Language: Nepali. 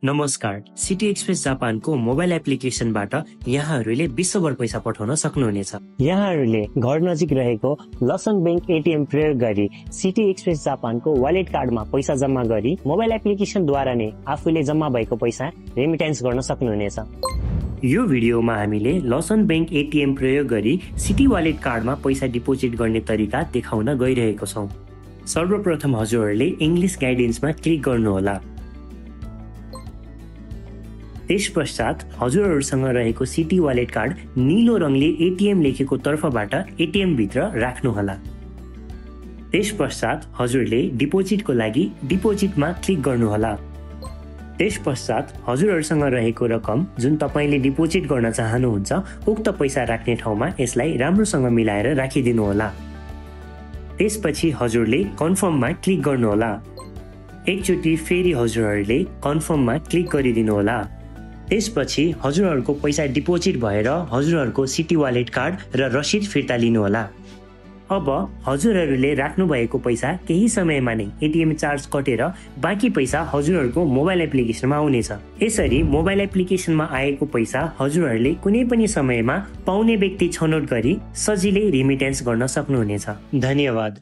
नमस्कार, सिटी एक्सप्रेस जापानको मोबाइल एप्लिकेसनबाट यहाँहरूले विश्वभर पैसा पठाउन सक्नुहुनेछ। यहाँहरूले घर नजिक रहेको लसन बैंक एटीएम प्रयोग गरी सिटी एक्सप्रेस जापानको वालेट कार्डमा पैसा जम्मा गरी मोबाइल एप्लिकेसनद्वारा नै आफूले जम्मा भएको पैसा रेमिटेन्स गर्न सक्नुहुनेछ। यो भिडियोमा हामीले लसन बैंक एटीएम प्रयोग गरी सिटी वालेट कार्डमा पैसा डिपोजिट गर्ने तरिका देखाउन गइरहेको छौं। सर्वप्रथम हजुरहरूले इङ्ग्लिश गाइडेन्समा क्लिक गर्नुहोला। त्यसपश्चात हजुरहरूसँग रहेको सिटी वालेट कार्ड नीलो रङले एटीएम लेखेको तर्फबाट एटीएम भित्र राख्नुहोला। त्यसपश्चात हजुरले डिपोजिटको लागि डिपोजिटमा क्लिक गर्नुहोला। त्यसपश्चात हजुरहरूसँग रहेको रकम जुन तपाईले डिपोजिट गर्न चाहनुहुन्छ उक्त पैसा राख्ने ठाउँमा यसलाई राम्रोसँग मिलाएर राखिदिनुहोला। त्यसपछि हजुरले कन्फर्ममा क्लिक गर्नुहोला। एकचोटि फेरि हजुरहरूले कन्फर्ममा क्लिक गरिदिनुहोला। त्यसपछि हजुरहरूको पैसा डिपोजिट भएर हजुरहरूको सिटी वालेट कार्ड र रसिद फिर्ता लिनुहोला। अब हजुरहरूले राख्नु भएको पैसा केही समयमा नै एटीएम चार्ज कटेर बाँकी पैसा हजुरहरूको मोबाइल एप्लिकेसनमा आउनेछ। यसरी मोबाइल एप्लिकेसनमा आएको पैसा हजुरहरूले कुनै पनि समयमा पाउने व्यक्ति छनौट गरी सजिलै रिमिटेन्स गर्न सक्नुहुनेछ। धन्यवाद।